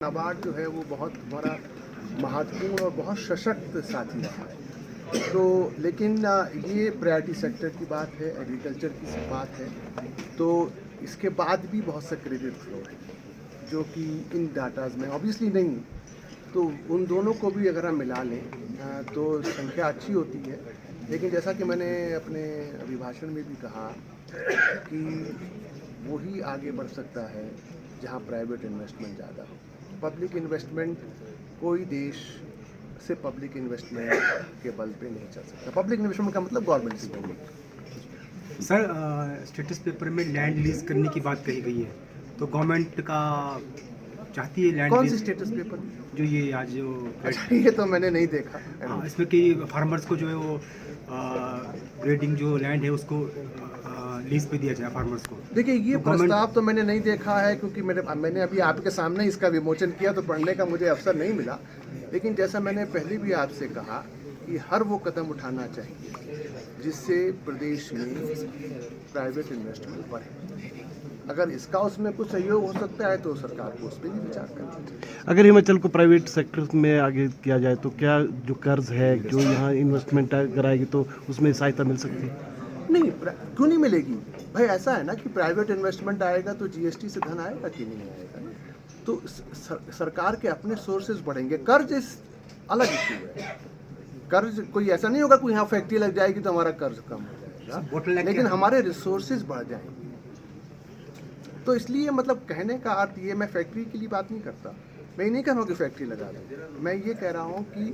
नाबार्ड जो है वो बहुत हमारा महत्वपूर्ण और बहुत सशक्त साथी रहा है। तो लेकिन ये प्रायोरिटी सेक्टर की बात है, एग्रीकल्चर की बात है, तो इसके बाद भी बहुत सा क्रेडिट फ्लो है जो कि इन डाटाज में ऑब्वियसली नहीं। तो उन दोनों को भी अगर हम मिला लें तो संख्या अच्छी होती है। लेकिन जैसा कि मैंने अपने अभिभाषण में भी कहा कि वही आगे बढ़ सकता है जहाँ प्राइवेट इन्वेस्टमेंट ज़्यादा हो। पब्लिक इन्वेस्टमेंट कोई देश से पब्लिक इन्वेस्टमेंट के बल पे नहीं चल सकता। पब्लिक इन्वेस्टमेंट का मतलब गवर्नमेंट से। सर, स्टेटस पेपर में लैंड लीज करने की बात कही गई है, तो गवर्नमेंट का चाहती है लैंड कौन लीज? सी स्टेटस पेपर? जो ये आज जो अच्छा, ये तो मैंने नहीं देखा। हाँ, इसमें कि फार्मर्स को जो है वो ग्रेडिंग जो लैंड है उसको लीज पे दिया जाए फार्मर्स को। देखिए, ये तो प्रस्ताव तो मैंने नहीं देखा है क्योंकि मैंने अभी आपके सामने इसका विमोचन किया तो पढ़ने का मुझे अवसर नहीं मिला। लेकिन जैसा मैंने पहले भी आपसे कहा कि हर वो कदम उठाना चाहिए जिससे प्रदेश में प्राइवेट इन्वेस्टमेंट बढ़े। अगर इसका उसमें कुछ सहयोग हो सकता है तो सरकार को उस पर भी विचार करना चाहिए। अगर हिमाचल को प्राइवेट सेक्टर में आगे किया जाए तो क्या जो कर्ज है जो यहाँ इन्वेस्टमेंट कराएगी तो उसमें सहायता मिल सकती है? नहीं, क्यों नहीं मिलेगी भाई? ऐसा है ना कि प्राइवेट इन्वेस्टमेंट आएगा तो जीएसटी से धन आएगा कि नहीं आएगा ना? तो सरकार के अपने सोर्सेज बढ़ेंगे। कर्ज इस अलग इशू है। कर्ज कोई ऐसा नहीं होगा कोई यहाँ फैक्ट्री लग जाएगी तो हमारा कर्ज कम हो जाएगा, लेकिन हमारे रिसोर्सेज बढ़ जाएंगे। तो इसलिए मतलब कहने का अर्थ ये, मैं फैक्ट्री के लिए बात नहीं करता। मैं ये नहीं कह रहा हूँ कि फैक्ट्री लगा दें। मैं ये कह रहा हूँ कि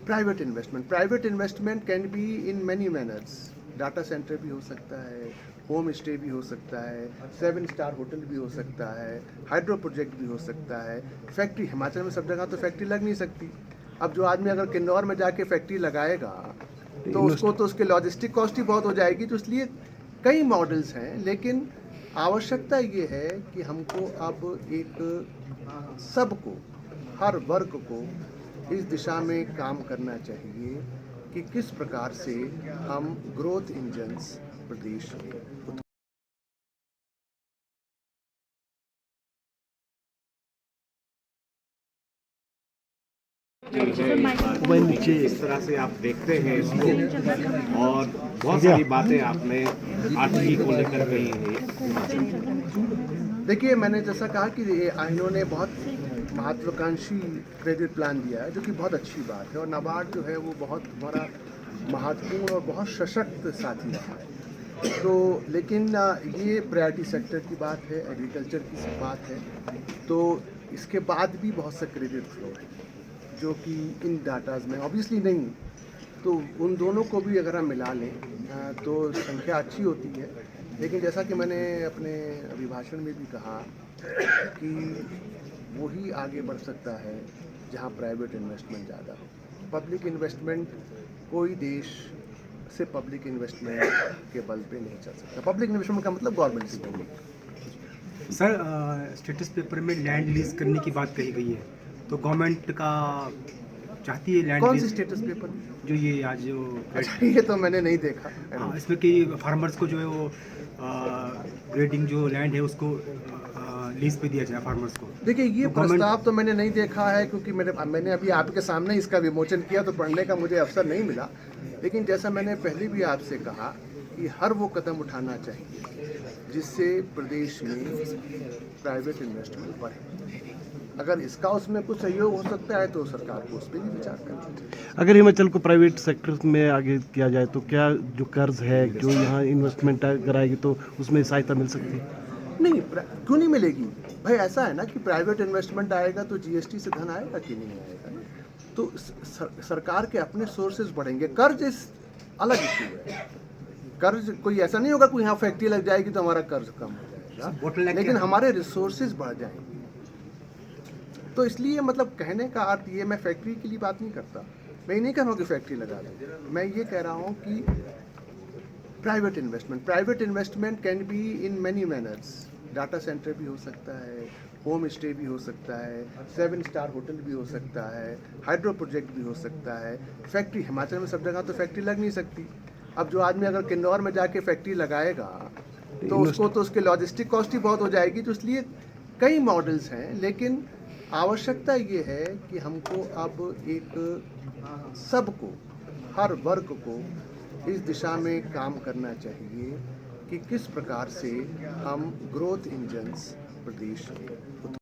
private investment can be in many manners. Data centre भी हो सकता है, होम स्टे भी हो सकता है, 7 स्टार होटल भी हो सकता है, हाइड्रो प्रोजेक्ट भी हो सकता है। फैक्ट्री हिमाचल में सब जगह तो फैक्ट्री लग नहीं सकती। अब जो आदमी अगर किन्नौर में जाके फैक्ट्री लगाएगा तो उसको तो उसके लॉजिस्टिक कॉस्ट ही बहुत हो जाएगी। तो इसलिए कई मॉडल्स हैं, लेकिन आवश्यकता ये है कि हमको अब एक सबको, हर वर्ग को इस दिशा में काम करना चाहिए कि किस प्रकार से हम ग्रोथ इंजन्स प्रदेश में इस तरह से आप देखते हैं इसको, और बहुत सारी बातें आपने आर्थिकी को लेकर कही है। देखिए, मैंने जैसा कहा कि इन्होंने बहुत महत्वाकांक्षी क्रेडिट प्लान दिया है जो कि बहुत अच्छी बात है। और नाबार्ड जो है वो बहुत हमारा महत्वपूर्ण और बहुत सशक्त साथी रहा है। तो लेकिन ये प्रायोरिटी सेक्टर की बात है, एग्रीकल्चर की बात है, तो इसके बाद भी बहुत सा क्रेडिट फ्लो है जो कि इन डाटाज में ऑब्वियसली नहीं। तो उन दोनों को भी अगर हम मिला लें तो संख्या अच्छी होती है। लेकिन जैसा कि मैंने अपने अभिभाषण में भी कहा कि वही आगे बढ़ सकता है जहाँ प्राइवेट इन्वेस्टमेंट ज़्यादा हो। पब्लिक इन्वेस्टमेंट कोई देश से पब्लिक इन्वेस्टमेंट के बल पे नहीं चल सकता। पब्लिक इन्वेस्टमेंट का मतलब गवर्नमेंट से। सर, स्टेटस पेपर में लैंड लीज करने की बात कही गई है, तो गवर्नमेंट का चाहती है लैंड कौन लीज? सी स्टेटस पेपर? जो ये आज जो अच्छा, ये तो मैंने नहीं देखा। हाँ, इसमें कि फार्मर्स को जो है वो ग्रेडिंग जो लैंड है उसको लीज पे दिया जाए फार्मर्स को। देखिए, ये तो प्रस्ताव तो मैंने नहीं देखा है क्योंकि मैंने अभी आपके सामने इसका विमोचन किया तो पढ़ने का मुझे अवसर नहीं मिला। लेकिन जैसा मैंने पहले भी आपसे कहा कि हर वो कदम उठाना चाहिए जिससे प्रदेश में प्राइवेट इन्वेस्टमेंट बढ़े। अगर इसका उसमें कुछ सहयोग हो सकता है तो सरकार को उस पर भी विचार करना चाहिए। अगर हिमाचल को प्राइवेट सेक्टर में आगे किया जाए तो क्या जो कर्ज है जो यहाँ इन्वेस्टमेंट कराएगी तो उसमें सहायता मिल सकती है? नहीं, क्यों नहीं मिलेगी भाई? ऐसा है ना कि प्राइवेट इन्वेस्टमेंट आएगा तो जीएसटी से धन आएगा कि नहीं आएगा ना? तो सरकार के अपने सोर्सेज बढ़ेंगे। कर्ज इस अलग इशू है। कर्ज कोई ऐसा नहीं होगा कोई यहाँ फैक्ट्री लग जाएगी तो हमारा कर्ज कम हो जाएगा, लेकिन हमारे रिसोर्सेज बढ़ जाएंगे। तो इसलिए मतलब कहने का अर्थ ये, मैं फैक्ट्री के लिए बात नहीं करता। मैं ये नहीं कह रहा हूँ कि फैक्ट्री लगा दें। मैं ये कह रहा हूँ कि private investment can be in many manners. Data centre भी हो सकता है, होम स्टे भी हो सकता है, 7 स्टार होटल भी हो सकता है, हाइड्रो प्रोजेक्ट भी हो सकता है। फैक्ट्री हिमाचल में सब जगह तो फैक्ट्री लग नहीं सकती। अब जो आदमी अगर किन्नौर में जाके फैक्ट्री लगाएगा तो उसको तो उसके लॉजिस्टिक कॉस्ट ही बहुत हो जाएगी। तो इसलिए कई मॉडल्स हैं, लेकिन आवश्यकता ये है कि हमको अब एक सबको, हर वर्ग को इस दिशा में काम करना चाहिए कि किस प्रकार से हम ग्रोथ इंजन्स प्रदेश में